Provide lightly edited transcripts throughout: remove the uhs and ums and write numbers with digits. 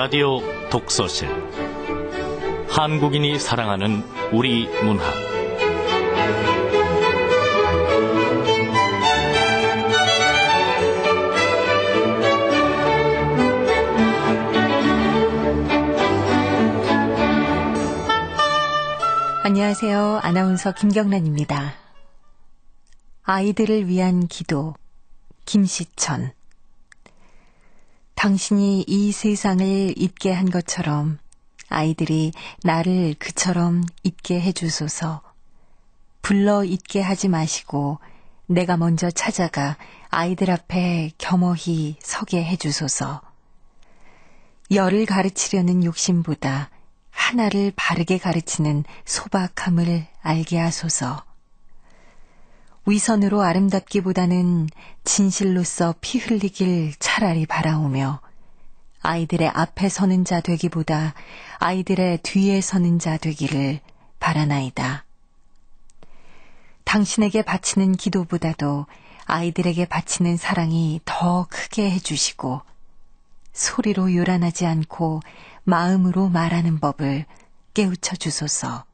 라디오 독서실 한국인이 사랑하는 우리 문학 안녕하세요. 아나운서 김경란입니다. 아이들을 위한 기도, 김시천. 당신이 이 세상을 잊게 한 것처럼 아이들이 나를 그처럼 잊게 해주소서. 불러 잊게 하지 마시고 내가 먼저 찾아가 아이들 앞에 겸허히 서게 해주소서. 열을 가르치려는 욕심보다 하나를 바르게 가르치는 소박함을 알게 하소서. 위선으로 아름답기보다는 진실로서 피 흘리길 차라리 바라오며 아이들의 앞에 서는 자 되기보다 아이들의 뒤에 서는 자 되기를 바라나이다. 당신에게 바치는 기도보다도 아이들에게 바치는 사랑이 더 크게 해주시고 소리로 요란하지 않고 마음으로 말하는 법을 깨우쳐 주소서.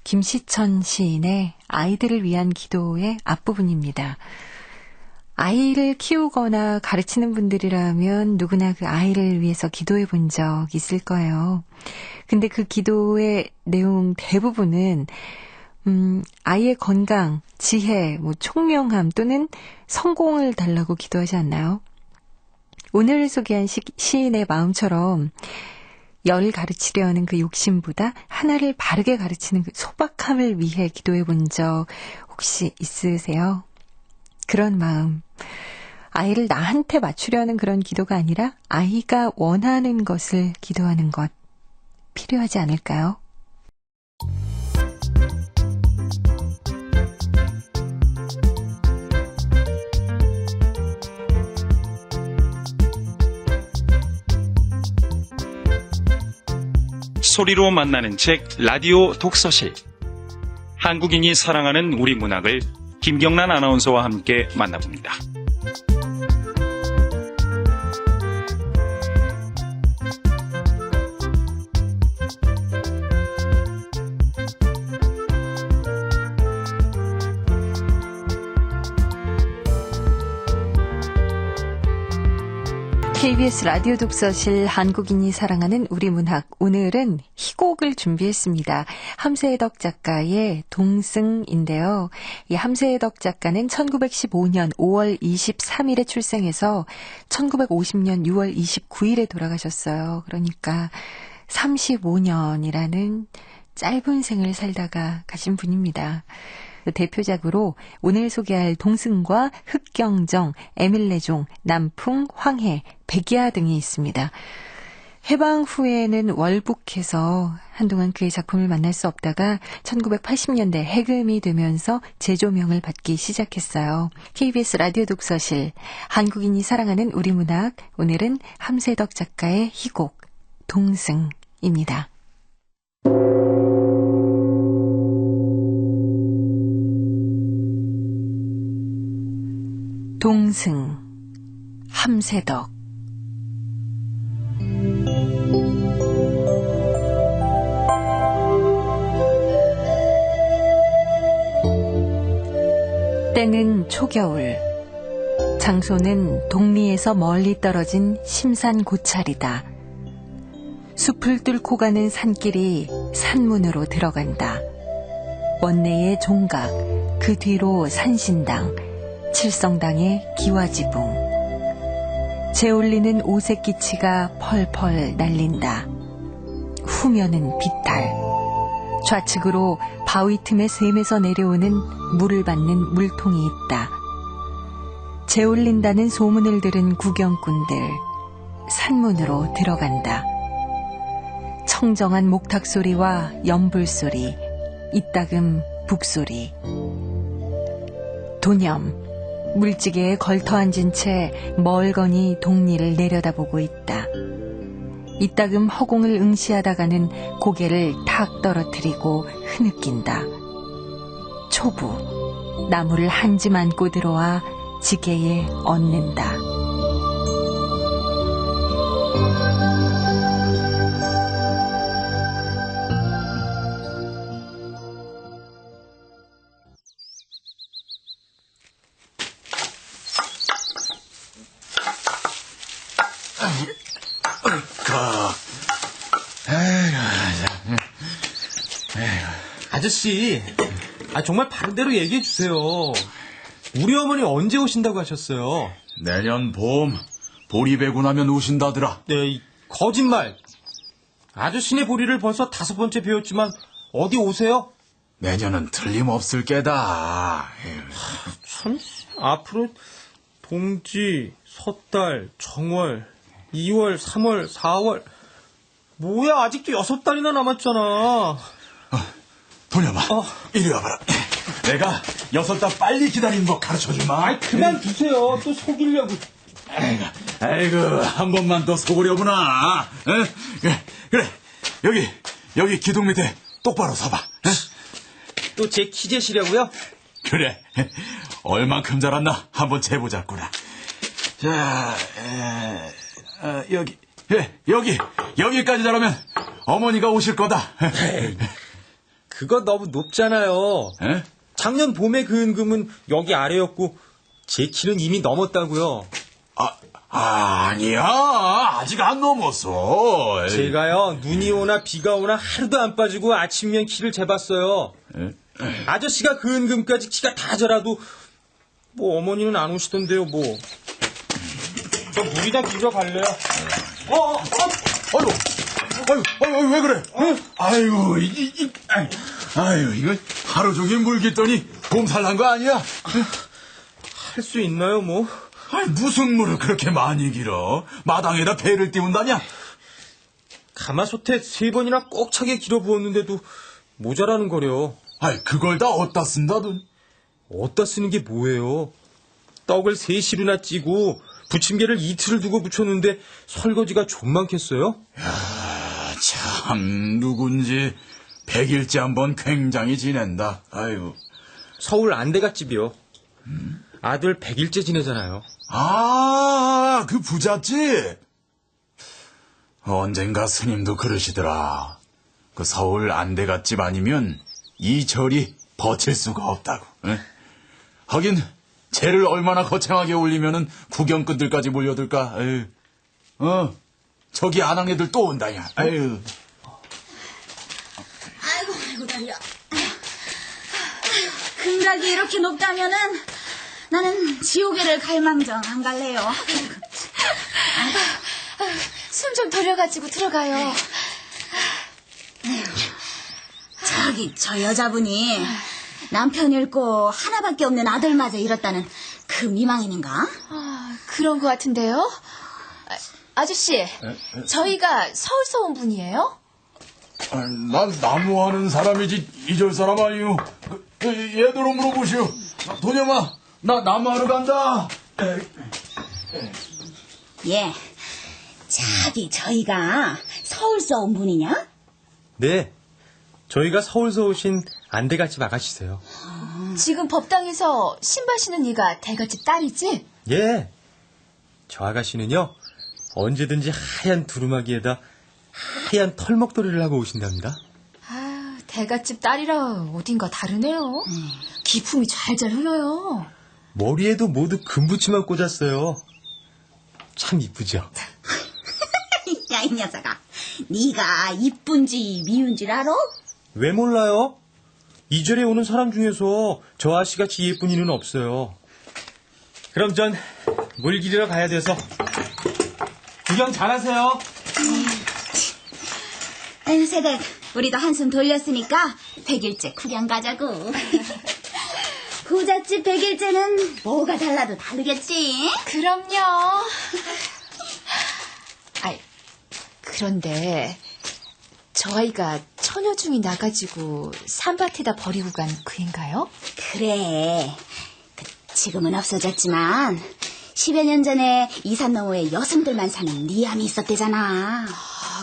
김시천 시인의 아이들을 위한 기도의 앞부분입니다. 아이를 키우거나 가르치는 분들이라면 누구나 그 아이를 위해서 기도해 본 적 있을 거예요. 근데 그 기도의 내용 대부분은 아이의 건강, 지혜, 총명함 또는 성공을 달라고 기도하지 않나요? 오늘 소개한 시인의 마음처럼 열을 가르치려는 그 욕심보다 하나를 바르게 가르치는 그 소박함을 위해 기도해 본 적 혹시 있으세요? 그런 마음, 아이를 나한테 맞추려는 그런 기도가 아니라 아이가 원하는 것을 기도하는 것 필요하지 않을까요? 소리로 만나는 책 라디오 독서실. 한국인이 사랑하는 우리 문학을 김경란 아나운서와 함께 만나봅니다. KBS 라디오 독서실 한국인이 사랑하는 우리 문학. 오늘은 희곡을 준비했습니다. 함세덕 작가의 동승인데요. 이 함세덕 작가는 1915년 5월 23일에 출생해서 1950년 6월 29일에 돌아가셨어요. 그러니까 35년이라는 짧은 생을 살다가 가신 분입니다. 대표작으로 오늘 소개할 동승과 흑경정, 에밀레종, 남풍, 황해, 백야 등이 있습니다. 해방 후에는 월북해서 한동안 그의 작품을 만날 수 없다가 1980년대 해금이 되면서 재조명을 받기 시작했어요. KBS 라디오 독서실, 한국인이 사랑하는 우리 문학, 오늘은 함세덕 작가의 희곡, 동승입니다. 동승, 함세덕. 때는 초겨울, 장소는 동리에서 멀리 떨어진 심산 고찰이다. 숲을 뚫고 가는 산길이 산문으로 들어간다. 원내의 종각, 그 뒤로 산신당, 칠성당의 기와지붕. 재울리는 오색기치가 펄펄 날린다. 후면은 비탈. 좌측으로 바위 틈의 샘에서 내려오는 물을 받는 물통이 있다. 재울린다는 소문을 들은 구경꾼들, 산문으로 들어간다. 청정한 목탁소리와 연불소리, 이따금 북소리. 도념, 물지개에 걸터 앉은 채 멀거니 동리를 내려다보고 있다. 이따금 허공을 응시하다가는 고개를 탁 떨어뜨리고 흐느낀다. 초부, 나무를 한 집 안고 들어와 지게에 얹는다. 아저씨, 정말 바른대로 얘기해 주세요. 우리 어머니 언제 오신다고 하셨어요? 내년 봄 보리 베고 나면 오신다더라. 네, 거짓말. 아저씨네 보리를 벌써 5번째 배웠지만 어디 오세요? 내년은 틀림없을 게다. 참, 앞으로 동지, 섣달, 정월, 2월, 3월, 4월. 뭐야, 아직도 6달이나 남았잖아. 도녀마, 이리 와봐라. 내가 6달 빨리 기다리는 법 가르쳐주마. 그만두세요. 또 속이려고. 아이고, 한 번만 더 속으려구나. 그래, 여기 기둥 밑에 똑바로 서봐. 또 제 키 재시려고요? 그래, 얼만큼 자랐나 한번 재보자꾸나. 자, 여기까지 자라면 어머니가 오실 거다. 그거 너무 높잖아요. 에? 작년 봄에 그 은금은 여기 아래였고 제 키는 이미 넘었다고요. 아니야, 아직 안 넘었어. 제가요, 눈이 오나 비가 오나 하루도 안 빠지고 아침이면 키를 재봤어요. 아저씨가 그 은금까지 키가 다 자라도 뭐 어머니는 안 오시던데요. 뭐 저 물이나 빌려 갈래요? 아유, 왜 그래? 아유, 이거 하루 종일 물 깃더니 몸살 난 거 아니야? 할 수 있나요, 뭐? 아니, 무슨 물을 그렇게 많이 길어? 마당에다 배를 띄운다냐? 가마솥에 3번이나 꼭 차게 길어 부었는데도 모자라는 거려. 아이, 그걸 다 어디다 쓴다든? 어디다 쓰는 게 뭐예요? 떡을 3시루나 찌고 부침개를 이틀을 두고 부쳤는데 설거지가 좀 많겠어요? 참, 누군지 100일째 한번 굉장히 지낸다. 아이고. 서울 안대갓집이요. 아들 100일째 지내잖아요. 그 부잣집? 언젠가 스님도 그러시더라. 그 서울 안대갓집 아니면 이 절이 버틸 수가 없다고. 에? 하긴 재를 얼마나 거창하게 올리면은 구경꾼들까지 몰려들까. 에휴. 저기 아낙네들 또 온다냐. 아유. 아이고 다리야. 금각이 이렇게 높다면은 나는 지옥에를 갈망정 안 갈래요. 숨 좀 돌려가지고 들어가요. 저기 저 여자분이 남편 잃고 하나밖에 없는 아들마저 잃었다는 그 미망인인가? 그런 것 같은데요. 아저씨, 저희가 서울서 온 분이에요? 난 나무하는 사람이지 이 절 사람 아니요. 얘들로 물어보시오. 도녀마, 나 나무하러 간다. 예. 자기 저희가 서울서 온 분이냐? 네, 저희가 서울서 오신 안대갓집 아가씨세요. 지금 법당에서 신발 신은 이가 대갓집 딸이지? 예, 저 아가씨는요 언제든지 하얀 두루마기에다 하얀 털목도리를 하고 오신답니다. 대갓집 딸이라 어딘가 다르네요. 기품이 잘잘 흘러요. 머리에도 모두 금붙이만 꽂았어요. 참 이쁘죠? 야, 이 녀석아. 네가 이쁜지 미운지 알아? 왜 몰라요? 이 절에 오는 사람 중에서 저 아씨같이 예쁜 이는 없어요. 그럼 전 물 기르러 가야 돼서 구경 잘하세요. 세댁, 우리도 한숨 돌렸으니까 100일째 구경 가자고. 부잣집 100일째는 뭐가 달라도 다르겠지? 그럼요. 그런데 저 아이가 처녀 중이 나가지고 산밭에다 버리고 간 그인가요? 그래. 지금은 없어졌지만 10여 년 전에 이산 너머에 여성들만 사는 니암이 있었대잖아.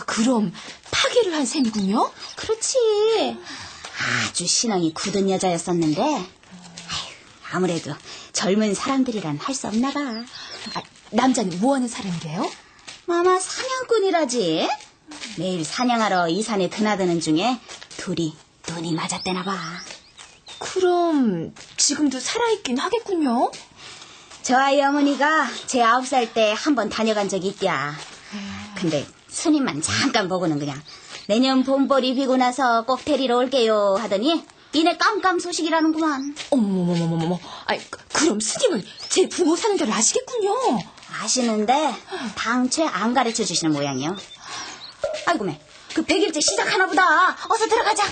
그럼 파괴를 한 셈이군요? 그렇지. 아주 신앙이 굳은 여자였었는데 아무래도 젊은 사람들이란 할 수 없나 봐. 남자는 뭐하는 사람이래요? 아마 사냥꾼이라지. 매일 사냥하러 이 산에 드나드는 중에 둘이 눈이 맞았대나 봐. 그럼 지금도 살아있긴 하겠군요? 저 아이 어머니가 제 9살 때 한 번 다녀간 적이 있대야. 근데 스님만 잠깐 보고는 그냥 내년 봄벌이 비고 나서 꼭 데리러 올게요 하더니 이내 깜깜 소식이라는구만. 어머머머머머머. 아이, 그럼 스님은 제 부모 사는 데를 아시겠군요. 아시는데 당최 안 가르쳐 주시는 모양이요. 아이고 매, 그 100일째 시작하나 보다. 어서 들어가자.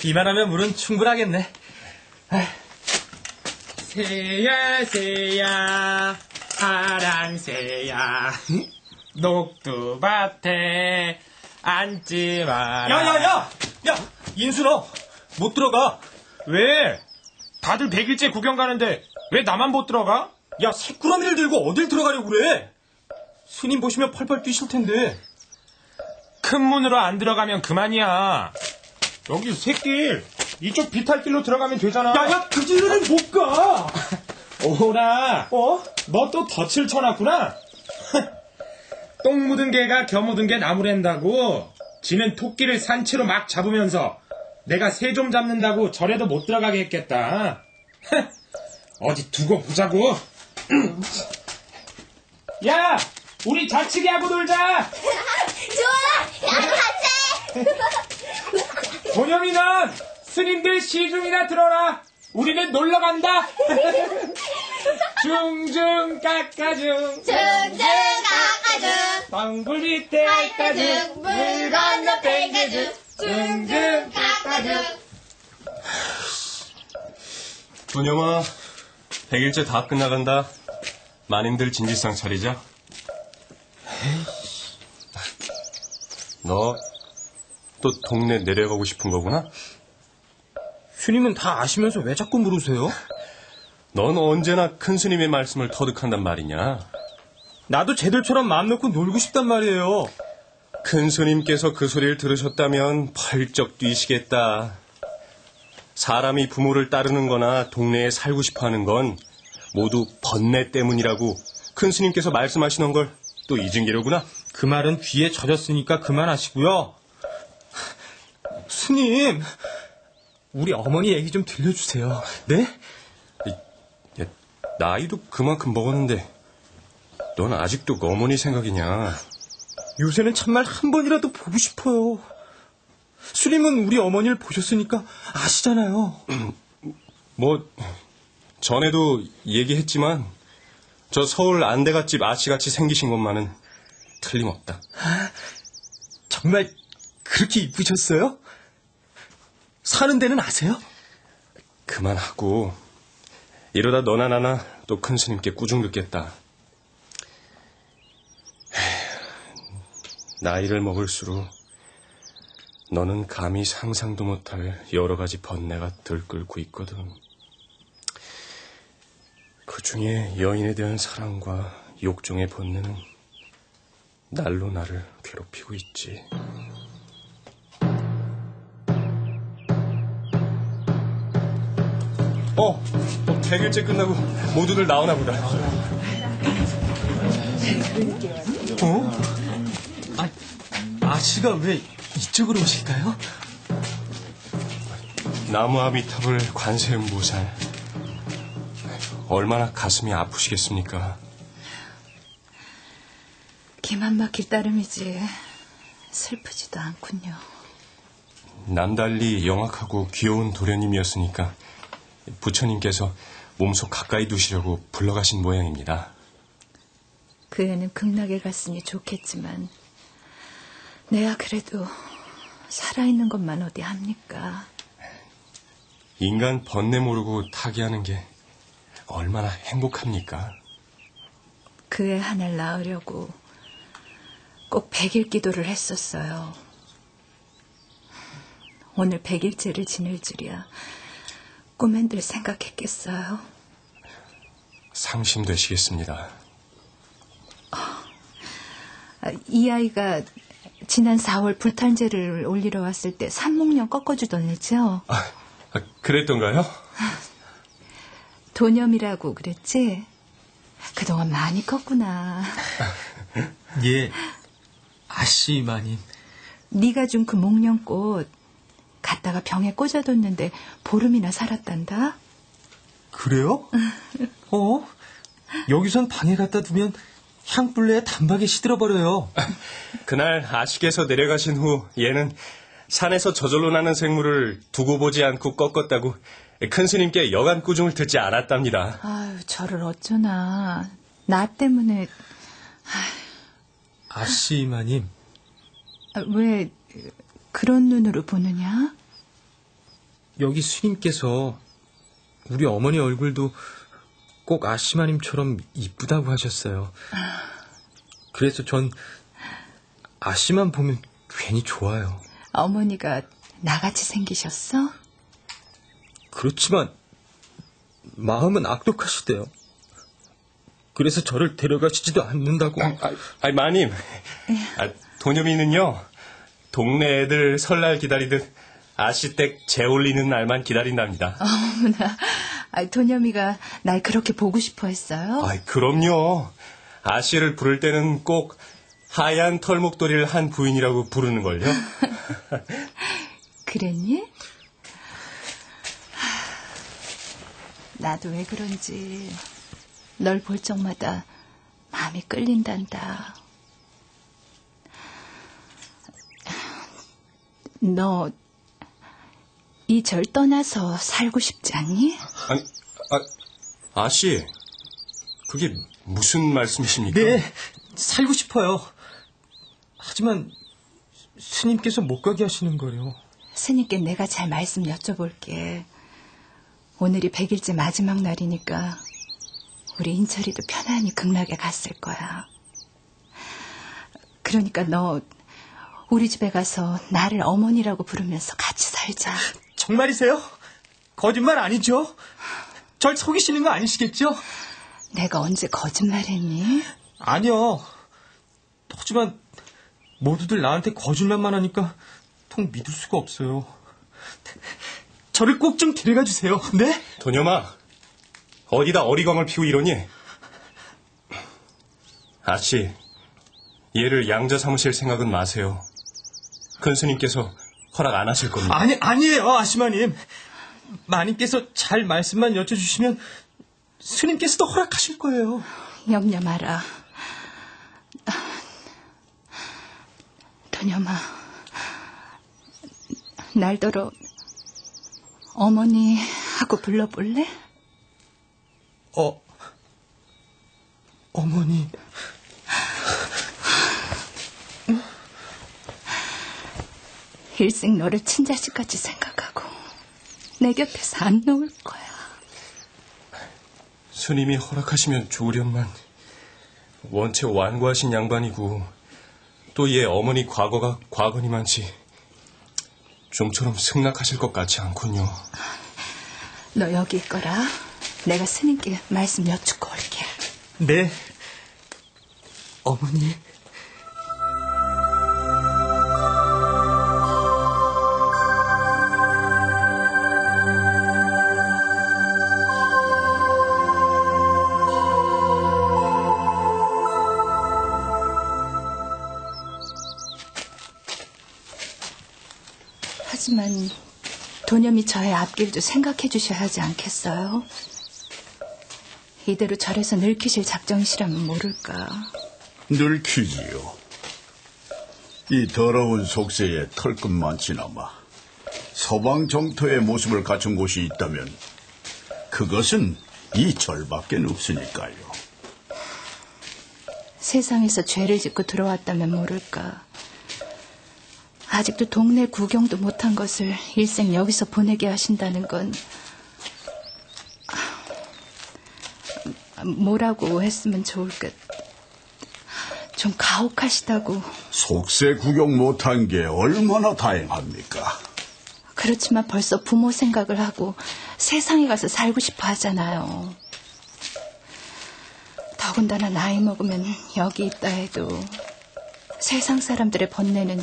이만하면 물은 충분하겠네. 새야 새야 파랑새야 녹두밭에 앉지 마라. 야야야! 야 인수 너 못 들어가. 왜? 다들 100일째 구경 가는데 왜 나만 못 들어가? 야 새꾸러미를 들고 어딜 들어가려고 그래. 스님 보시면 펄펄 뛰실 텐데. 큰 문으로 안 들어가면 그만이야. 여기 새길 이쪽 비탈길로 들어가면 되잖아. 야야 그 길은 못 가. 오라. 너 또 덫을 쳐놨구나. 똥 묻은 개가 겨 묻은 개 나무랜다고. 지는 토끼를 산채로 막 잡으면서 내가 새 좀 잡는다고 절에도 못 들어가게 했겠다. 어디 두고 보자고. 야, 우리 자치기 하고 놀자. 좋아, 나도 같이. 도겸이는 스님들 시중이나 들어라. 우리는 놀러 간다. 중중 깎아중 중중 깎아중 방불 밑에 깎아중 물 건너 팽개중 중중 깎아중. 도겸아, 100일째 다 끝나간다. 마님들 진지상 차리자. 너 또 동네 내려가고 싶은 거구나? 스님은 다 아시면서 왜 자꾸 물으세요? 넌 언제나 큰 스님의 말씀을 터득한단 말이냐? 나도 쟤들처럼 마음 놓고 놀고 싶단 말이에요. 큰 스님께서 그 소리를 들으셨다면 펄쩍 뛰시겠다. 사람이 부모를 따르는 거나 동네에 살고 싶어 하는 건 모두 번뇌 때문이라고 큰 스님께서 말씀하시는 걸 또 잊은 게로구나. 그 말은 귀에 젖었으니까 그만하시고요. 스님, 우리 어머니 얘기 좀 들려주세요. 네? 야, 나이도 그만큼 먹었는데 넌 아직도 어머니 생각이냐? 요새는 참말 한 번이라도 보고 싶어요. 스님은 우리 어머니를 보셨으니까 아시잖아요. 뭐 전에도 얘기했지만 저 서울 안대갓집 아씨같이 생기신 것만은 틀림없다. 정말 그렇게 이쁘셨어요? 사는 데는 아세요? 그만하고 이러다 너나 나나 또 큰 스님께 꾸중 듣겠다. 나이를 먹을수록 너는 감히 상상도 못할 여러 가지 번뇌가 들끓고 있거든. 그 중에 여인에 대한 사랑과 욕정의 번뇌는 날로 나를 괴롭히고 있지. 또 100일째 끝나고 모두들 나오나 보다. 아씨가 왜 이쪽으로 오실까요? 나무 아미탑을 관세음보살. 얼마나 가슴이 아프시겠습니까? 기만 막힐 따름이지 슬프지도 않군요. 남달리 영악하고 귀여운 도련님이었으니까 부처님께서 몸속 가까이 두시려고 불러가신 모양입니다. 그 애는 극락에 갔으니 좋겠지만 내야 그래도 살아있는 것만 어디 합니까? 인간 번뇌 모르고 타기하는 게 얼마나 행복합니까? 그 애 하나를 낳으려고 꼭 100일 기도를 했었어요. 오늘 100일째를 지낼 줄이야 꿈엔들 생각했겠어요. 상심되시겠습니다. 이 아이가 지난 4월 불탄제를 올리러 왔을 때 산목령 꺾어주던 애죠? 그랬던가요? 도념이라고 그랬지? 그동안 많이 컸구나. 예, 아씨 마님. 네가 준 그 목련꽃 갖다가 병에 꽂아뒀는데 보름이나 살았단다. 그래요? 여기선 방에 갖다 두면 향불내에 단박에 시들어버려요. 그날 아씨께서 내려가신 후 얘는 산에서 저절로 나는 생물을 두고 보지 않고 꺾었다고 큰 스님께 여간 꾸중을 듣지 않았답니다. 아유, 저를 어쩌나. 나 때문에. 아씨 마님. 왜 그런 눈으로 보느냐? 여기 스님께서 우리 어머니 얼굴도 꼭 아씨마님처럼 이쁘다고 하셨어요. 그래서 전 아씨만 보면 괜히 좋아요. 어머니가 나같이 생기셨어? 그렇지만 마음은 악독하시대요. 그래서 저를 데려가시지도 않는다고. 마님, 도념이는요 동네 애들 설날 기다리듯 아씨댁 재올리는 날만 기다린답니다. 어머나, 도념이가 날 그렇게 보고 싶어 했어요? 그럼요. 아씨를 부를 때는 꼭 하얀 털목도리를 한 부인이라고 부르는걸요. 그랬니? 나도 왜 그런지 널 볼 적마다 마음이 끌린단다. 너 이 절 떠나서 살고 싶지 않니? 아씨, 그게 무슨 말씀이십니까? 네, 살고 싶어요. 하지만 스님께서 못 가게 하시는 거요. 스님께 내가 잘 말씀 여쭤볼게. 오늘이 100일째 마지막 날이니까 우리 인철이도 편안히 극락에 갔을 거야. 그러니까 너 우리 집에 가서 나를 어머니라고 부르면서 같이 살자. 정말이세요? 거짓말 아니죠? 절 속이시는 거 아니시겠죠? 내가 언제 거짓말했니? 아니요. 하지만 모두들 나한테 거짓말만 하니까 통 믿을 수가 없어요. 저를 꼭 좀 데려가 주세요. 네? 도념아, 어디다 어리광을 피우고 이러니? 아씨, 얘를 양자 삼으실 생각은 마세요. 큰 스님께서 허락 안 하실 겁니다. 아니에요, 아시마님. 마님께서 잘 말씀만 여쭤주시면 스님께서도 허락하실 거예요. 염려 마라. 도념아, 날더러 어머니 하고 불러볼래? 어머니. 일생 너를 친자식같이 생각하고 내 곁에서 안 놓을 거야. 스님이 허락하시면 좋으련만 원체 완고하신 양반이고 또 얘 어머니 과거가 과거니만치 좀처럼 승낙하실 것 같지 않군요. 너 여기 있거라. 내가 스님께 말씀 여쭙고 올게. 네. 어머니. 하지만 도념이 저의 앞길도 생각해 주셔야 하지 않겠어요? 이대로 절에서 늙히실 작정이시라면 모를까. 늙히지요. 이 더러운 속세에 털끝만치나마 서방 정토의 모습을 갖춘 곳이 있다면 그것은 이 절밖에 없으니까요. 세상에서 죄를 짓고 들어왔다면 모를까. 아직도 동네 구경도 못한 것을 일생 여기서 보내게 하신다는 건 뭐라고 했으면 좋을까. 좀 가혹하시다고. 속세 구경 못한 게 얼마나 다행합니까? 그렇지만 벌써 부모 생각을 하고 세상에 가서 살고 싶어 하잖아요. 더군다나 나이 먹으면 여기 있다 해도 세상 사람들의 번뇌는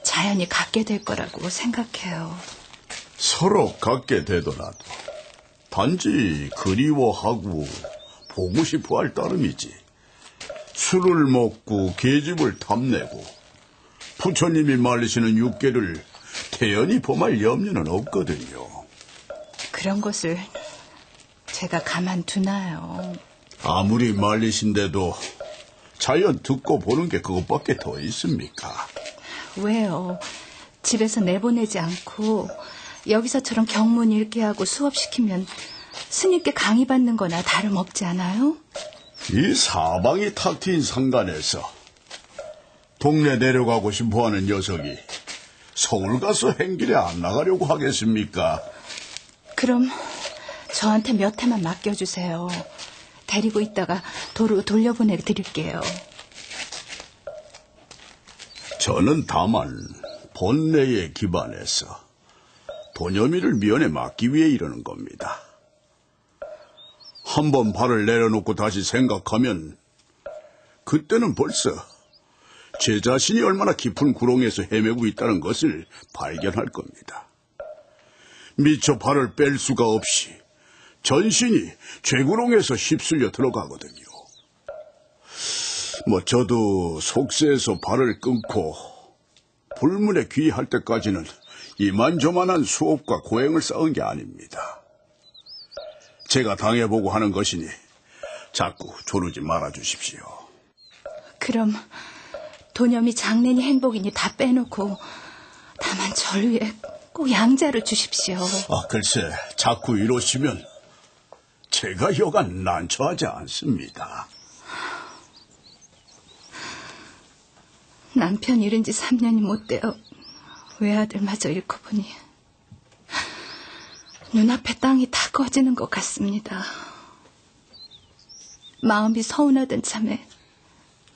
자연히 갖게 될 거라고 생각해요. 서로 갖게 되더라도 단지 그리워하고 보고 싶어 할 따름이지. 술을 먹고 계집을 탐내고 부처님이 말리시는 육계를 태연히 범할 염려는 없거든요. 그런 것을 제가 가만두나요? 아무리 말리신데도 자연 듣고 보는 게 그것밖에 더 있습니까? 왜요? 집에서 내보내지 않고 여기서처럼 경문 읽게 하고 수업시키면 스님께 강의받는 거나 다름없지 않아요? 이 사방이 탁 트인 상간에서 동네 내려가고 싶어하는 녀석이 서울 가서 행길에 안 나가려고 하겠습니까? 그럼 저한테 몇 해만 맡겨주세요. 데리고 있다가 도로 돌려보내드릴게요. 저는 다만 본래에 기반해서 도녀미를 면에 맡기 위해 이러는 겁니다. 한번 발을 내려놓고 다시 생각하면 그때는 벌써 제 자신이 얼마나 깊은 구렁에서 헤매고 있다는 것을 발견할 겁니다. 미처 발을 뺄 수가 없이 전신이 죄구렁에서 휩쓸려 들어가거든요. 저도 속세에서 발을 끊고 불문에 귀할 때까지는 이만저만한 수업과 고행을 쌓은 게 아닙니다. 제가 당해보고 하는 것이니 자꾸 조르지 말아주십시오. 그럼 도념이 장래니 행복이니 다 빼놓고 다만 절 위해 꼭 양자를 주십시오. 글쎄, 자꾸 이러시면 제가 여간 난처하지 않습니다. 남편 잃은 지 3년이 못 되어 외아들마저 잃고 보니 눈앞에 땅이 다 꺼지는 것 같습니다. 마음이 서운하던 참에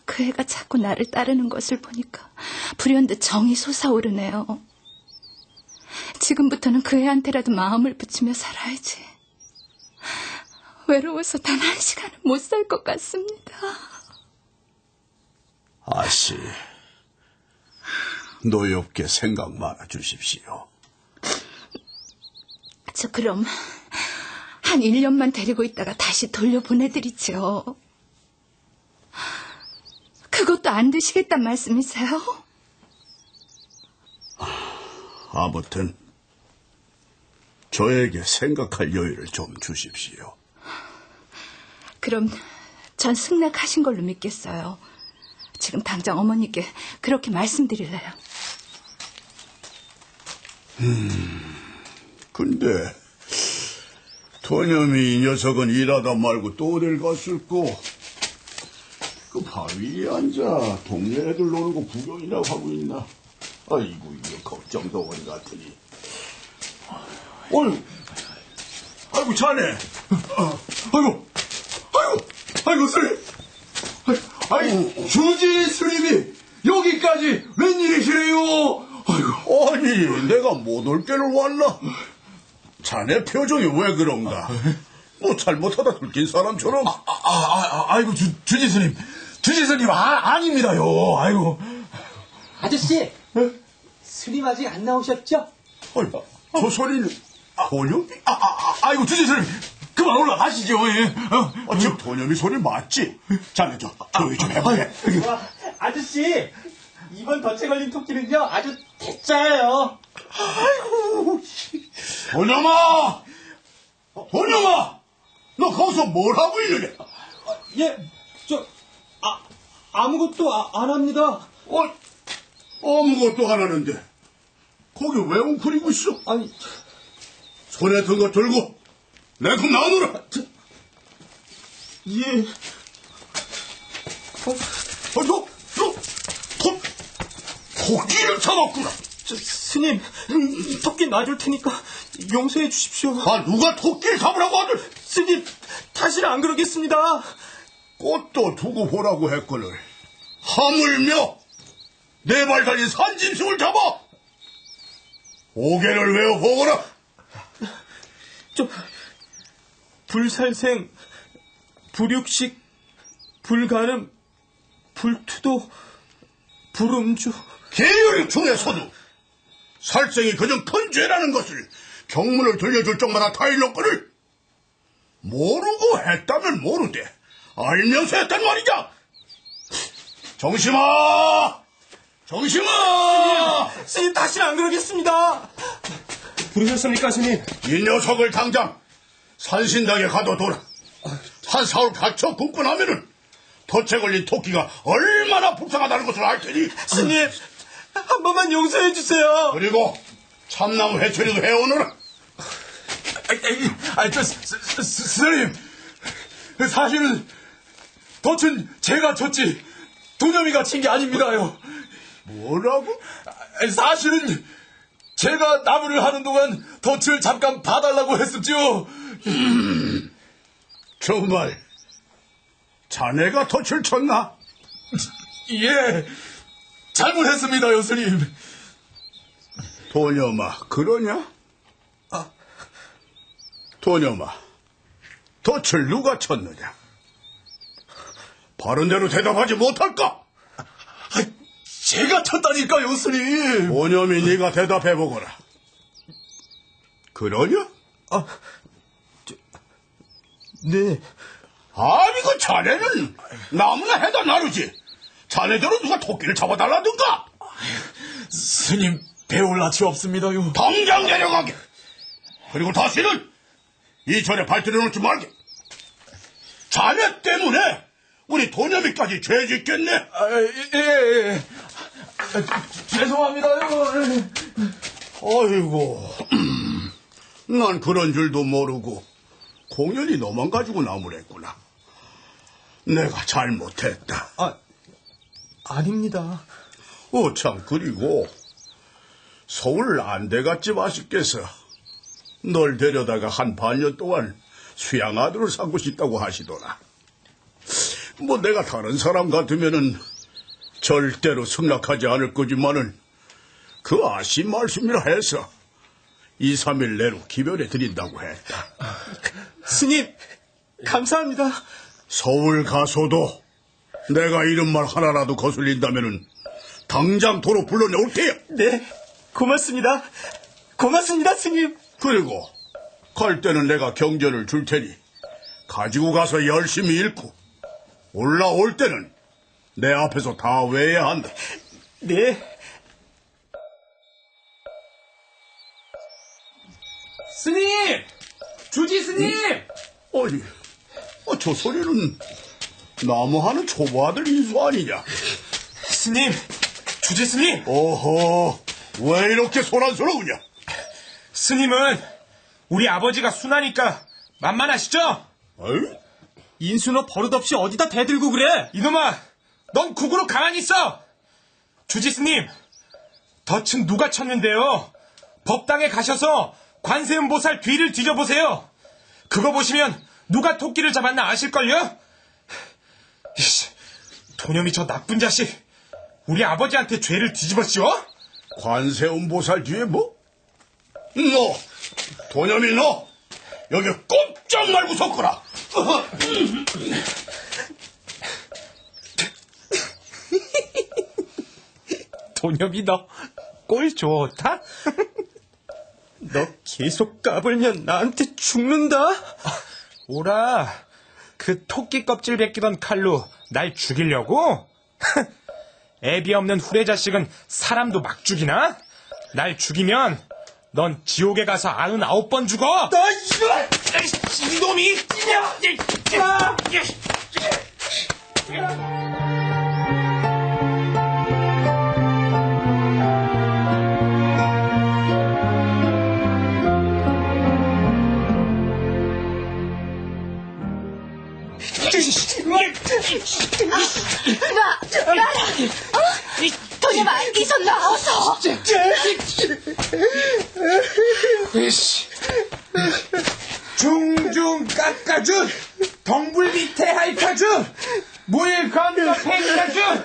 그 애가 자꾸 나를 따르는 것을 보니까 불현듯 정이 솟아오르네요. 지금부터는 그 애한테라도 마음을 붙이며 살아야지. 외로워서 단 한 시간은 못 살 것 같습니다. 아씨, 노엽게 생각 말아 주십시오. 저 그럼 한 1년만 데리고 있다가 다시 돌려보내드리죠. 그것도 안 되시겠단 말씀이세요? 아무튼 저에게 생각할 여유를 좀 주십시오. 그럼 전 승낙하신 걸로 믿겠어요. 지금 당장 어머니께 그렇게 말씀드릴래요. 근데 도념이 이 녀석은 일하다 말고 또 어딜 갔을꼬? 그 바위에 앉아 동네 애들 노는 거 구경이나 하고 있나? 아이고, 이거 걱정덩어리 같으니. 아이고, 자네. 아이고, 스님. 아이고, 주지 스님이 여기까지 웬일이시래요? 아이고. 아니, 내가 못 올 때를 왔나? 자네 표정이 왜 그런가? 잘못하다 들킨 사람처럼. 아이고, 주지 스님. 주지 스님, 아닙니다요. 아이고. 아저씨! 스님 아직 안 나오셨죠? 저 소리는 도념이? 아이고, 주지 스님. 그만 올라가시죠. 예. 지금 도념이 소리 맞지? 자네 조용히 좀 해봐. 아저씨! 이번 덫에 걸린 토끼는요, 아주 대짜예요. 아이고, 도념아! 도념아! 너 거기서 뭘 하고 있느냐? 예, 아무것도 안 합니다. 아무것도 안 하는데 거기 왜 웅크리고 있어? 아니, 손에 든 거 들고 내 금 나오너라. 예. 토끼를 잡았구나. 스님, 토끼 놔줄 테니까 용서해 주십시오. 누가 토끼를 잡으라고 하들? 스님, 다시는 안 그러겠습니다. 꽃도 두고 보라고 했거늘 하물며 네 발 달린 산짐승을 잡아 오개를 외워 보거라. 불살생, 불육식, 불가름, 불투도, 불음주. 계율 중에서도 살생이 그저 큰 죄라는 것을 경문을 들려줄 적마다 다 일렀거늘 모르고 했다면 모르되 알면서 했단 말이냐? 정심아! 정심아! 스님, 다시는 안 그러겠습니다. 부르셨습니까, 스님? 이 녀석을 당장 산신당에 가둬둬라. 한 사흘 갇혀 굶고 나면은 덫에 걸린 토끼가 얼마나 불쌍하다는 것을 알 테니. 스님, 한 번만 용서해 주세요. 그리고 참나무 회초리도 해오너라. 스님, 사실은 덫은 제가 쳤지 도겸이가 친 게 아닙니다요. 뭐라고? 사실은 제가 나무를 하는 동안 덫을 잠깐 봐달라고 했었죠. 정말 자네가 덫을 쳤나? 예, 잘못했습니다요, 스님. 도념아, 그러냐? 도념아, 덫을 누가 쳤느냐? 바른 대로 대답하지 못할까? 제가 쳤다니까요, 스님. 도념이 네가 대답해보거라. 그러냐? 네. 아니, 그 자네는 나무나 해다 나르지. 자네대로 누가 토끼를 잡아달라든가. 스님, 배울 낯이 없습니다요. 당장 내려가게. 그리고 다시는 이 절에 발길을 놓지 말게. 자네 때문에 우리 도념이까지 죄 짓겠네. 예. 죄송합니다요. 아이고, 난 그런 줄도 모르고 공연히 너만 가지고 나무랬구나. 내가 잘못했다. 아닙니다. 참, 그리고 서울 안대갓집 아씨께서 널 데려다가 한 반년 동안 수양아들을 삼고 싶다고 하시더라. 뭐 내가 다른 사람 같으면은 절대로 승낙하지 않을 거지만은 그 아씨 말씀이라 해서 2, 3일 내로 기별해 드린다고 했다. 스님, 감사합니다. 서울 가서도 내가 이런 말 하나라도 거슬린다면은 당장 도로 불러내올 테야. 네, 고맙습니다. 고맙습니다, 스님. 그리고 갈 때는 내가 경전을 줄 테니 가지고 가서 열심히 읽고 올라올 때는 내 앞에서 다 외워야 한다. 네. 스님! 주지 스님! 아니, 저 소리는 나무하는 초보아들 인수 아니냐? 스님! 주지 스님! 어허, 왜 이렇게 소란스러우냐? 스님은 우리 아버지가 순하니까 만만하시죠? 어이? 인수 너 버릇없이 어디다 대들고 그래? 이놈아, 넌 국으로 가만히 있어! 주지 스님, 덫은 누가 쳤는데요? 법당에 가셔서 관세음보살 뒤를 뒤져보세요. 그거 보시면 누가 토끼를 잡았나 아실걸요? 이씨, 도념이 저 나쁜 자식 우리 아버지한테 죄를 뒤집어 씌워? 관세음보살 뒤에 뭐? 너, 도념이 너, 여기 꼼짝 말고 섰거라. 도념이 너 꼴 좋다? 너 계속 까불면 나한테 죽는다? 오라, 그 토끼 껍질 벗기던 칼로 날 죽이려고? 애비 없는 후레 자식은 사람도 막 죽이나? 날 죽이면 넌 지옥에 가서 99번 죽어! 너 이거! 이놈이! 도겸아, 이 손 놔, 어서. 중중 깎아준 덩불 밑에 핥아준 물 건너 팽가준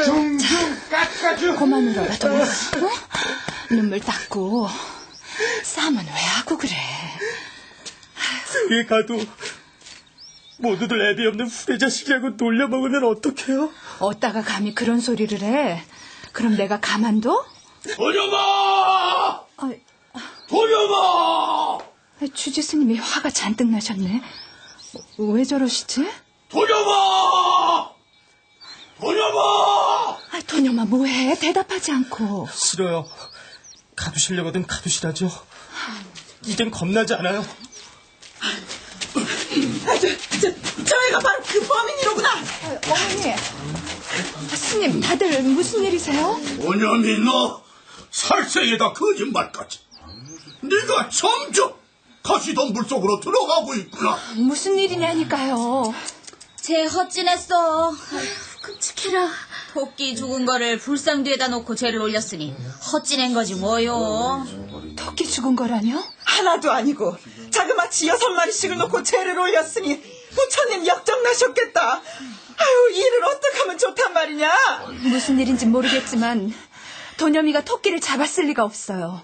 중중 깎아준. 그만 울어라, 도겸아. 어? 눈물 닦고. 싸움은 왜 하고 그래? 왜 가도 모두들 애비 없는 후레 자식이라고 놀려먹으면 어떡해요? 어디다가 감히 그런 소리를 해? 그럼 내가 가만둬? 도념아! 도념아! 주지 스님이 화가 잔뜩 나셨네. 왜 저러시지? 도녀마! 도녀마! 도녀마 뭐해? 대답하지 않고. 싫어요. 가두시려거든 가두시라죠. 이젠 겁나지 않아요. 저희가 바로 그 범인이로구나. 어머니, 스님 다들 무슨 일이세요? 도녀미 너 살생에다 거짓말까지. 네가 점점 가시덤 물속으로 들어가고 있구나. 무슨 일이냐니까요. 쟤 헛진했어. 끔찍해라. 토끼 죽은 거를 불상 뒤에다 놓고 죄를 올렸으니 헛진한 거지 뭐요. 토끼 죽은 거라뇨? 하나도 아니고 자그마치 6마리씩을 놓고 죄를 올렸으니 부처님 역정나셨겠다. 아유, 이 일을 어떻게 하면 좋단 말이냐. 무슨 일인지 모르겠지만 도녀미가 토끼를 잡았을 리가 없어요.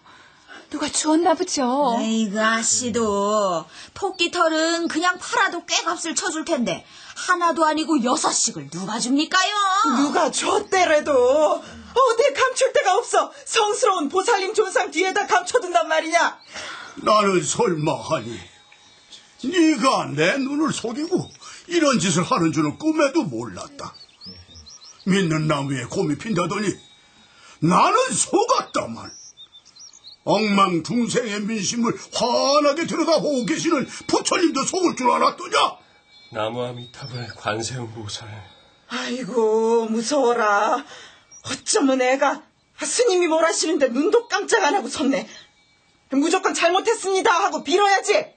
누가 주었나 보죠. 에이그 아씨도 토끼 털은 그냥 팔아도 꽤 값을 쳐줄 텐데 하나도 아니고 6씩을 누가 줍니까요? 누가 줬대래도 어디에 감출 데가 없어. 성스러운 보살님 존상 뒤에다 감춰둔단 말이냐. 나는 설마하니 네가 내 눈을 속이고 이런 짓을 하는 줄은 꿈에도 몰랐다. 믿는 나무에 곰이 핀다더니 나는 속았다만. 엉망중생의 민심을 환하게 들여다보고 계시는 부처님도 속을 줄 알았더냐? 나무아미탑을 관세음보살. 아이고 무서워라. 어쩌면 애가 스님이 뭘 하시는데 눈도 깜짝 안 하고 섰네. 무조건 잘못했습니다 하고 빌어야지.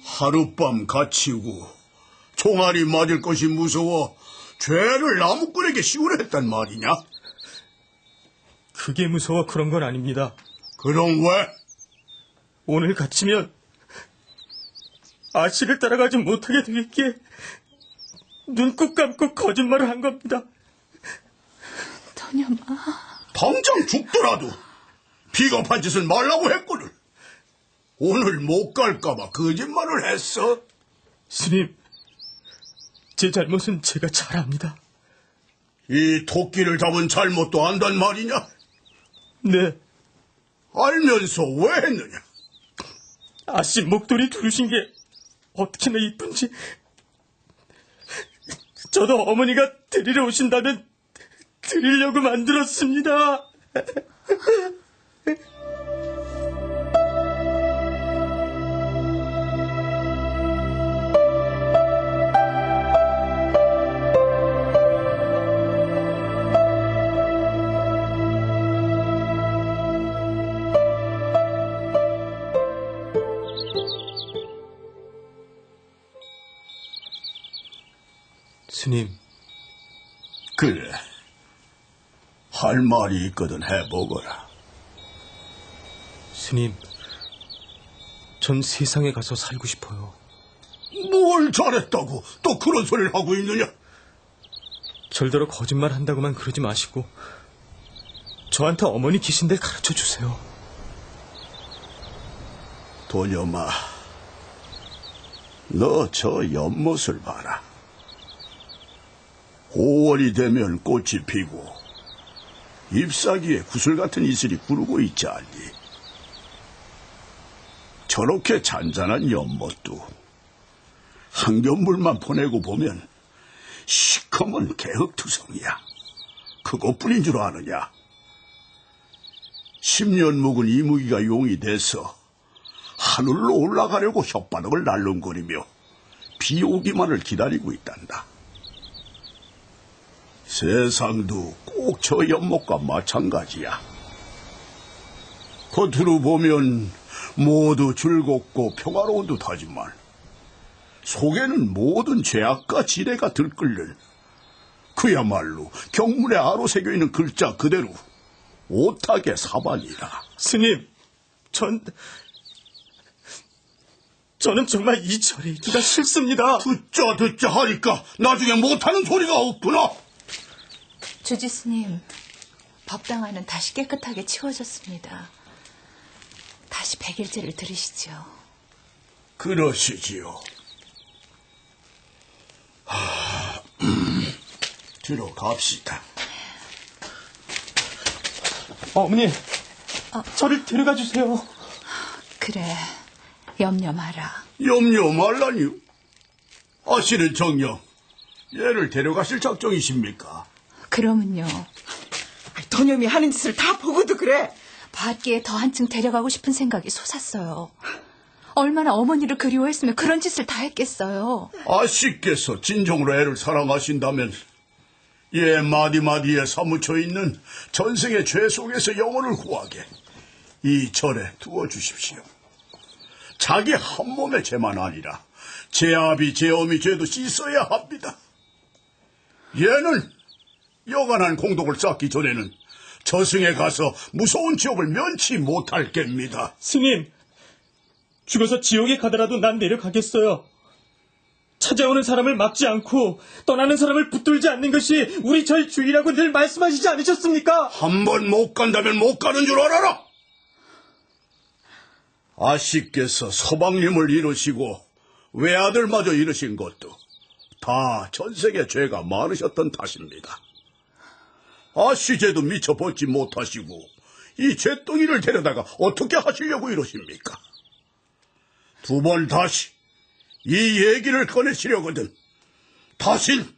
하룻밤 갇히고 총알이 맞을 것이 무서워 죄를 나무꾼에게 씌우려 했단 말이냐? 그게 무서워 그런 건 아닙니다. 그럼 왜? 오늘 갇히면 아씨를 따라가지 못하게 되겠기에 눈꼭 감고 거짓말을 한 겁니다. 도녀마. 당장 죽더라도 비겁한 짓을 말라고 했거늘. 오늘 못 갈까봐 거짓말을 했어. 스님, 제 잘못은 제가 잘 압니다. 이 토끼를 잡은 잘못도 안단 말이냐? 네. 알면서 왜 했느냐? 아씨 목도리 두르신 게 어떻게나 이쁜지. 저도 어머니가 드리러 오신다면 드리려고 만들었습니다. 스님. 그래. 할 말이 있거든 해보거라. 스님, 전 세상에 가서 살고 싶어요. 뭘 잘했다고 또 그런 소리를 하고 있느냐? 절대로 거짓말 한다고만 그러지 마시고 저한테 어머니 계신데 가르쳐 주세요. 도녀마, 너 저 연못을 봐라. 5월이 되면 꽃이 피고 잎사귀에 구슬 같은 이슬이 구르고 있지 않니? 저렇게 잔잔한 연못도 한겨울만 보내고 보면 시커먼 개흙투성이야. 그것뿐인 줄 아느냐? 10년 묵은 이무기가 용이 돼서 하늘로 올라가려고 혓바닥을 날름거리며 비 오기만을 기다리고 있단다. 세상도 꼭 저 연못과 마찬가지야. 겉으로 보면 모두 즐겁고 평화로운 듯하지만 속에는 모든 죄악과 지뢰가 들끓는 그야말로 경문에 아로 새겨있는 글자 그대로 오탁의 사반이다. 스님, 저는 정말 이 절에 있기가 싫습니다. 듣자 하니까 나중에 못하는 소리가 없구나. 주지 스님, 법당안은 다시 깨끗하게 치워졌습니다. 다시 백일제를 들으시죠. 그러시지요. 들어갑시다. 어머니, 저를 데려가 주세요. 그래. 염려 마라. 염려 말라니요? 아씨는 정녕 얘를 데려가실 작정이십니까? 그러면요. 도념이 하는 짓을 다 보고도 그래. 밖에 더 한층 데려가고 싶은 생각이 솟았어요. 얼마나 어머니를 그리워했으면 그런 짓을 다 했겠어요. 아씨께서 진정으로 애를 사랑하신다면 얘 마디마디에 사무쳐 있는 전생의 죄 속에서 영혼을 구하게 이 절에 두어주십시오. 자기 한 몸의 죄만 아니라 제 아비 제 어미 죄도 씻어야 합니다. 얘는 여간한 공덕을 쌓기 전에는 저승에 가서 무서운 지옥을 면치 못할 겁니다. 스님, 죽어서 지옥에 가더라도 난 내려가겠어요. 찾아오는 사람을 막지 않고 떠나는 사람을 붙들지 않는 것이 우리 절 주의라고 늘 말씀하시지 않으셨습니까? 한 번 못 간다면 못 가는 줄 알아라. 아씨께서 서방님을 잃으시고 외아들마저 잃으신 것도 다 전생에 죄가 많으셨던 탓입니다. 아씨 죄도 미처 벗지 못하시고 이 죄덩이를 데려다가 어떻게 하시려고 이러십니까? 두 번 다시 이 얘기를 꺼내시려거든 다신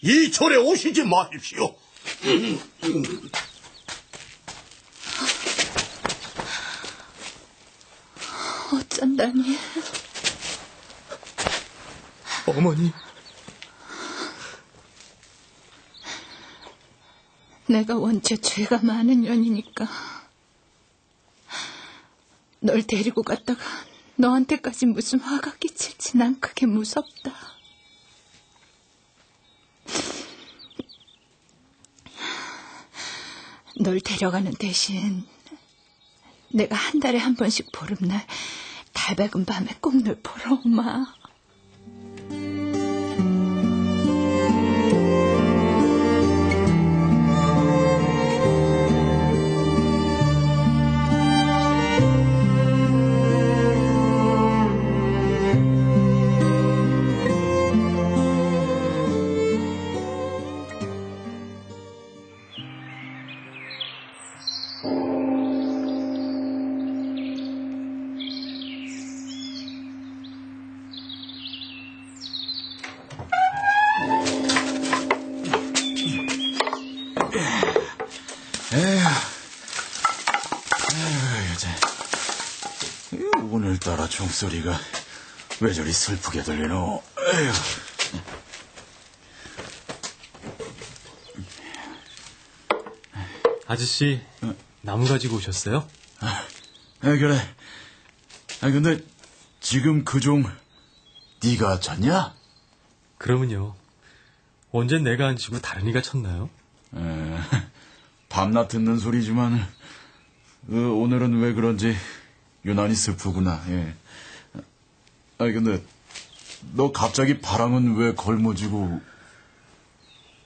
이 절에 오시지 마십시오. 어쩐다니. 어머니. 내가 원체 죄가 많은 년이니까 널 데리고 갔다가 너한테까지 무슨 화가 끼칠지 난 그게 무섭다. 널 데려가는 대신 내가 한 달에 한 번씩 보름날 달밝은 밤에 꼭 널 보러 오마. 오늘따라 종소리가 왜 저리 슬프게 들리노? 에휴. 아저씨, 나무 가지고 오셨어요? 그래. 근데 지금 그 종 네가 쳤냐? 그러면요. 언젠 내가 안 치고 다른 이가 쳤나요? 밤낮 듣는 소리지만 오늘은 왜 그런지 유난히 슬프구나. 예. 근데 너 갑자기 바람은 왜 걸머지고?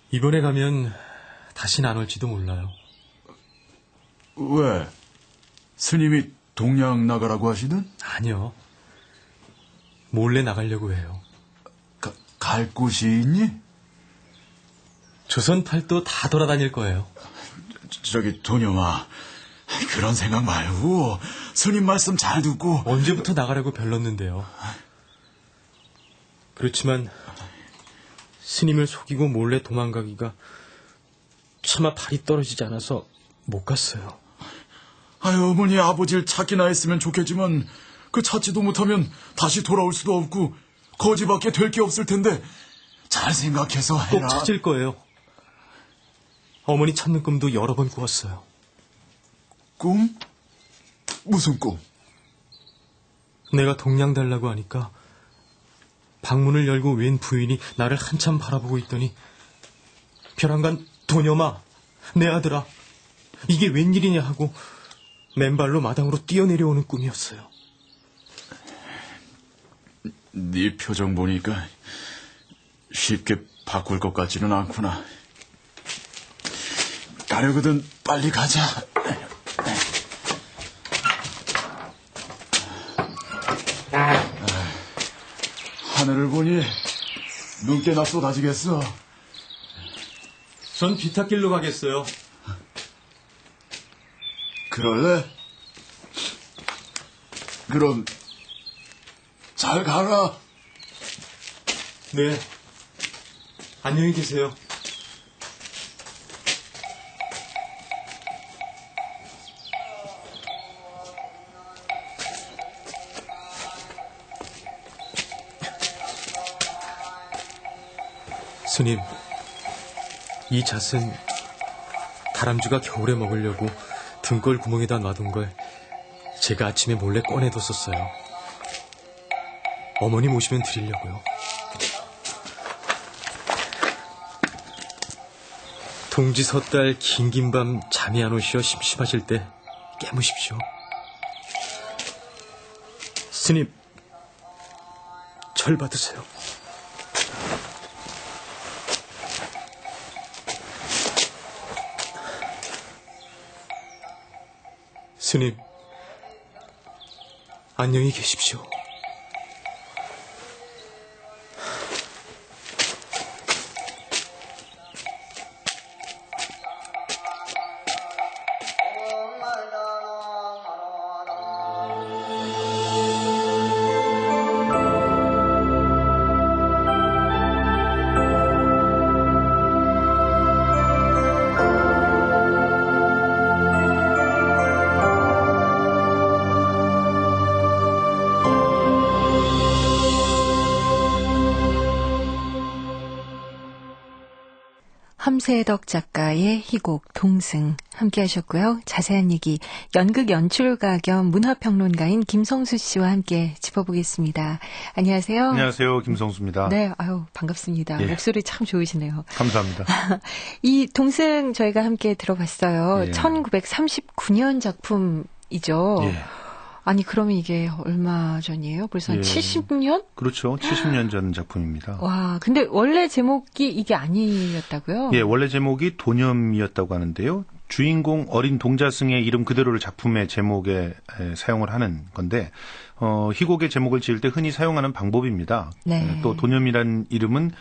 이번에 가면 다시는 안 올지도 몰라요. 왜? 스님이 동양 나가라고 하시든? 아니요. 몰래 나가려고 해요. 갈 곳이 있니? 조선 팔도 다 돌아다닐 거예요. 저기 도녀마, 그런 생각 말고 스님 말씀 잘 듣고. 언제부터 나가라고 별렀는데요. 그렇지만 스님을 속이고 몰래 도망가기가 차마 발이 떨어지지 않아서 못 갔어요. 어머니 아버지를 찾기나 했으면 좋겠지만 그 찾지도 못하면 다시 돌아올 수도 없고 거지밖에 될 게 없을 텐데 잘 생각해서 해라. 꼭 찾을 거예요. 어머니 찾는 꿈도 여러 번 꾸었어요. 꿈? 무슨 꿈? 내가 동양 달라고 하니까 방문을 열고 웬 부인이 나를 한참 바라보고 있더니 벼랑간 도녀마, 내 아들아, 이게 웬일이냐 하고 맨발로 마당으로 뛰어내려오는 꿈이었어요. 네 표정 보니까 쉽게 바꿀 것 같지는 않구나. 가려거든 빨리 가자. 하늘을 보니 눈깨나 쏟아지겠어. 전 비탈길로 가겠어요. 그럴래? 그럼 잘 가라. 네. 안녕히 계세요. 스님, 이 잣은 다람쥐가 겨울에 먹으려고 등골 구멍에다 놔둔 걸 제가 아침에 몰래 꺼내뒀었어요. 어머님 오시면 드리려고요. 동지 섣달 긴긴 밤 잠이 안 오시어 심심하실 때 깨무십시오. 스님, 절 받으세요. 스님, 안녕히 계십시오. 함세덕 작가의 희곡 동승 함께 하셨고요. 자세한 얘기 연극 연출가 겸 문화평론가인 김성수 씨와 함께 짚어보겠습니다. 안녕하세요. 안녕하세요. 김성수입니다. 네, 아유 반갑습니다. 예. 목소리 참 좋으시네요. 감사합니다. 이 동승 저희가 함께 들어봤어요. 예. 1939년 작품이죠. 예. 아니 그러면 이게 얼마 전이에요? 벌써 한 예. 70년? 그렇죠. 70년 전 작품입니다. 와, 근데 원래 제목이 이게 아니었다고요? 예, 원래 제목이 도념이었다고 하는데요. 주인공 어린 동자승의 이름 그대로를 작품의 제목에 사용을 하는 건데 희곡의 제목을 지을 때 흔히 사용하는 방법입니다. 네. 또 도념이란 이름은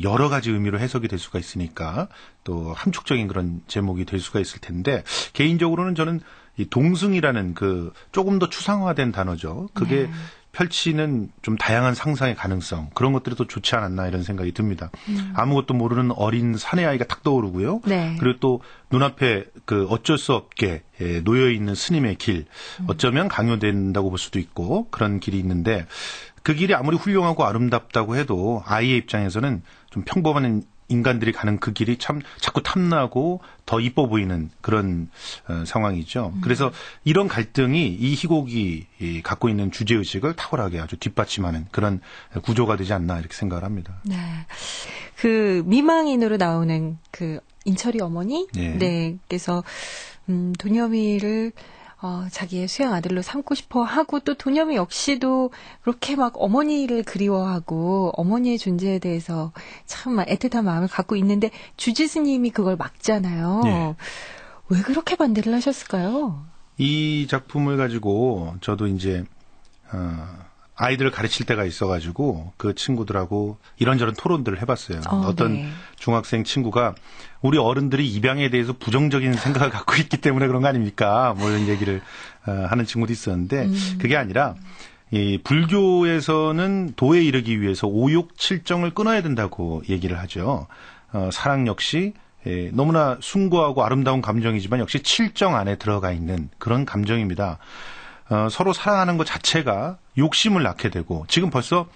여러 가지 의미로 해석이 될 수가 있으니까 또 함축적인 그런 제목이 될 수가 있을 텐데 개인적으로는 저는 이 동승이라는 그 조금 더 추상화된 단어죠. 그게 펼치는 좀 다양한 상상의 가능성 그런 것들이 더 좋지 않았나 이런 생각이 듭니다. 아무것도 모르는 어린 사내 아이가 딱 떠오르고요. 네. 그리고 또 눈앞에 그 어쩔 수 없게 놓여 있는 스님의 길 어쩌면 강요된다고 볼 수도 있고 그런 길이 있는데 그 길이 아무리 훌륭하고 아름답다고 해도 아이의 입장에서는 좀 평범한 인간들이 가는 그 길이 참 자꾸 탐나고 더 이뻐 보이는 그런 상황이죠. 그래서 이런 갈등이 이 희곡이 갖고 있는 주제의식을 탁월하게 아주 뒷받침하는 그런 구조가 되지 않나 이렇게 생각을 합니다. 네. 그 미망인으로 나오는 그 인철이 어머니? 네. 네. 그래서 도념이를 자기의 수양 아들로 삼고 싶어 하고 또 도념이 역시도 그렇게 막 어머니를 그리워하고 어머니의 존재에 대해서 참 애틋한 마음을 갖고 있는데 주지 스님이 그걸 막잖아요. 네. 왜 그렇게 반대를 하셨을까요? 이 작품을 가지고 저도 이제 아이들을 가르칠 때가 있어가지고 그 친구들하고 이런저런 토론들을 해봤어요. 어떤 네. 중학생 친구가 우리 어른들이 입양에 대해서 부정적인 생각을 갖고 있기 때문에 그런 거 아닙니까? 뭐 이런 얘기를 하는 친구도 있었는데 그게 아니라 이 불교에서는 도에 이르기 위해서 오욕 칠정을 끊어야 된다고 얘기를 하죠. 사랑 역시 너무나 숭고하고 아름다운 감정이지만 역시 칠정 안에 들어가 있는 그런 감정입니다. 서로 사랑하는 것 자체가 욕심을 낳게 되고 지금 벌써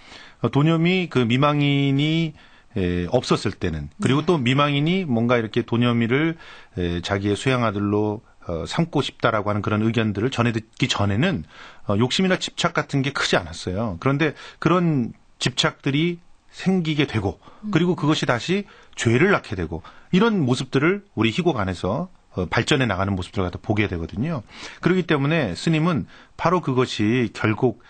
도념이 그 미망인이 없었을 때는 그리고 또 미망인이 뭔가 이렇게 도념이를 자기의 수양 아들로 삼고 싶다라고 하는 그런 의견들을 전해 듣기 전에는 욕심이나 집착 같은 게 크지 않았어요. 그런데 그런 집착들이 생기게 되고 그리고 그것이 다시 죄를 낳게 되고 이런 모습들을 우리 희곡 안에서 발전해 나가는 모습들을 갖다 보게 되거든요. 그렇기 때문에 스님은 바로 그것이 결국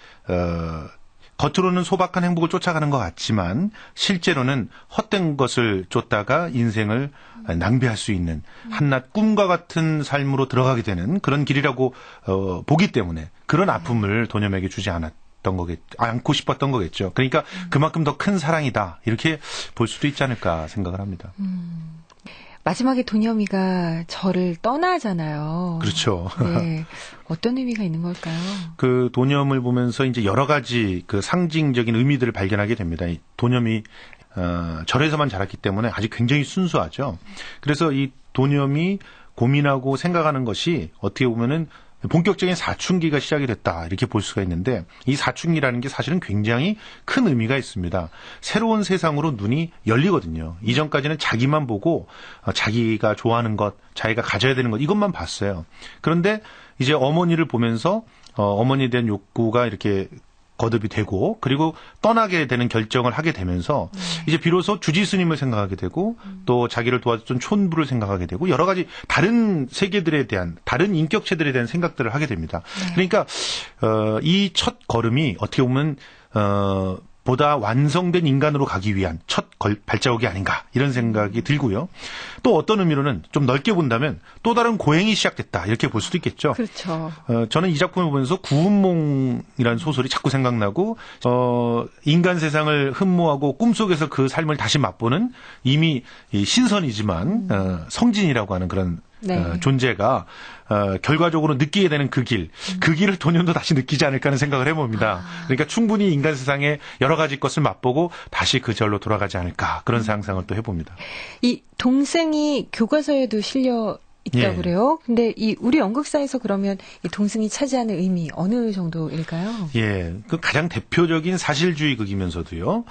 겉으로는 소박한 행복을 쫓아가는 것 같지만 실제로는 헛된 것을 쫓다가 인생을 낭비할 수 있는 한낱 꿈과 같은 삶으로 들어가게 되는 그런 길이라고 보기 때문에 그런 아픔을 도념에게 주지 않고 싶었던 거겠죠. 그러니까 그만큼 더 큰 사랑이다 이렇게 볼 수도 있지 않을까 생각을 합니다. 마지막에 도념이가 저를 떠나잖아요. 그렇죠. 네. 어떤 의미가 있는 걸까요? 그 도념을 보면서 이제 여러 가지 그 상징적인 의미들을 발견하게 됩니다. 이 도념이 절에서만 자랐기 때문에 아직 굉장히 순수하죠. 그래서 이 도념이 고민하고 생각하는 것이 어떻게 보면은 본격적인 사춘기가 시작이 됐다 이렇게 볼 수가 있는데 이 사춘기라는 게 사실은 굉장히 큰 의미가 있습니다. 새로운 세상으로 눈이 열리거든요. 이전까지는 자기만 보고 자기가 좋아하는 것, 자기가 가져야 되는 것 이것만 봤어요. 그런데 이제 어머니를 보면서 어머니에 대한 욕구가 이렇게 거듭이 되고 그리고 떠나게 되는 결정을 하게 되면서 이제 비로소 주지스님을 생각하게 되고 또 자기를 도와줬던 촌부를 생각하게 되고 여러 가지 다른 세계들에 대한 다른 인격체들에 대한 생각들을 하게 됩니다. 그러니까 이 첫 걸음이 어떻게 보면 보다 완성된 인간으로 가기 위한 첫 발자국이 아닌가 이런 생각이 들고요. 또 어떤 의미로는 좀 넓게 본다면 또 다른 고행이 시작됐다 이렇게 볼 수도 있겠죠. 그렇죠. 저는 이 작품을 보면서 구운몽이라는 소설이 자꾸 생각나고 인간 세상을 흠모하고 꿈속에서 그 삶을 다시 맛보는 이미 신선이지만 성진이라고 하는 그런 네. 존재가 결과적으로 느끼게 되는 그 길을 도년도 다시 느끼지 않을까 하는 생각을 해봅니다. 그러니까 충분히 인간 세상의 여러 가지 것을 맛보고 다시 그 절로 돌아가지 않을까 그런 상상을 또 해봅니다. 이 동승이 교과서에도 실려 있다고 그래요. 근데 이 우리 연극사에서 그러면 이 동승이 차지하는 의미 어느 정도일까요? 예, 그 가장 대표적인 사실주의 극이면서도요.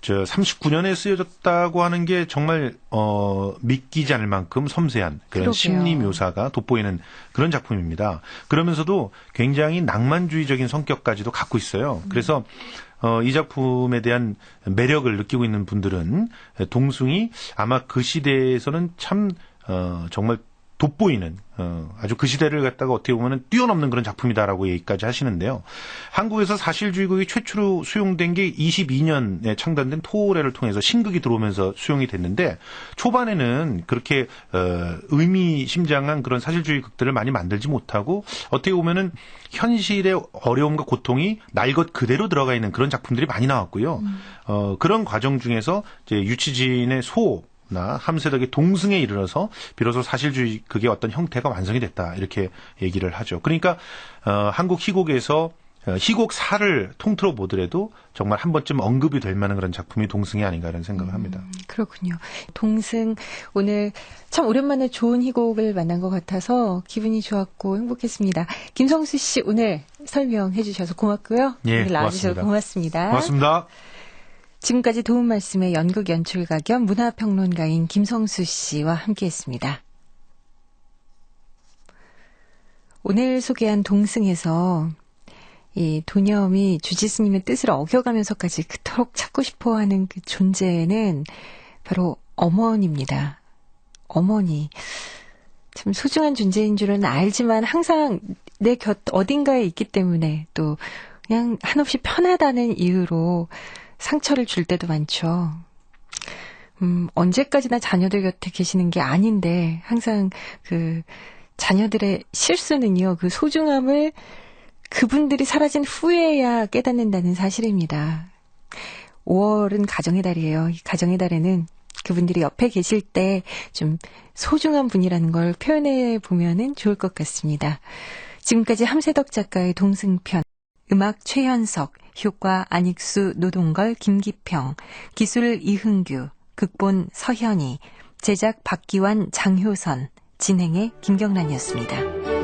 39년에 쓰여졌다고 하는 게 정말 믿기지 않을 만큼 섬세한 그런 그러게요. 심리 묘사가 돋보이는 그런 작품입니다. 그러면서도 굉장히 낭만주의적인 성격까지도 갖고 있어요. 그래서 이 작품에 대한 매력을 느끼고 있는 분들은 동승이 아마 그 시대에서는 참 정말 돋보이는 아주 그 시대를 갖다가 어떻게 보면 뛰어넘는 그런 작품이다라고 얘기까지 하시는데요. 한국에서 사실주의극이 최초로 수용된 게 22년에 창단된 토레를 통해서 신극이 들어오면서 수용이 됐는데 초반에는 그렇게 의미심장한 그런 사실주의 극들을 많이 만들지 못하고 어떻게 보면은 현실의 어려움과 고통이 날 것 그대로 들어가 있는 그런 작품들이 많이 나왔고요. 그런 과정 중에서 이제 유치진의 나 함세덕의 동승에 이르러서 비로소 사실주의 극의 어떤 형태가 완성이 됐다 이렇게 얘기를 하죠. 그러니까 한국 희곡에서 희곡사를 통틀어 보더라도 정말 한 번쯤 언급이 될 만한 그런 작품이 동승이 아닌가 이런 생각을 합니다. 그렇군요. 동승 오늘 참 오랜만에 좋은 희곡을 만난 것 같아서 기분이 좋았고 행복했습니다. 김성수 씨 오늘 설명해 주셔서 고맙고요. 예, 오늘 나와주셔서 고맙습니다. 고맙습니다. 지금까지 도움 말씀의 연극 연출가 겸 문화평론가인 김성수 씨와 함께했습니다. 오늘 소개한 동승에서 이 도념이 주지스님의 뜻을 어겨가면서까지 그토록 찾고 싶어하는 그 존재는 바로 어머니입니다. 어머니. 참 소중한 존재인 줄은 알지만 항상 내 곁 어딘가에 있기 때문에 또 그냥 한없이 편하다는 이유로 상처를 줄 때도 많죠. 언제까지나 자녀들 곁에 계시는 게 아닌데 항상 그 자녀들의 실수는요. 그 소중함을 그분들이 사라진 후에야 깨닫는다는 사실입니다. 5월은 가정의 달이에요. 이 가정의 달에는 그분들이 옆에 계실 때 좀 소중한 분이라는 걸 표현해 보면은 좋을 것 같습니다. 지금까지 함세덕 작가의 동승편, 음악 최현석, 효과 안익수, 노동걸, 김기평, 기술 이흥규, 극본 서현희, 제작 박기환, 장효선, 진행의 김경란이었습니다.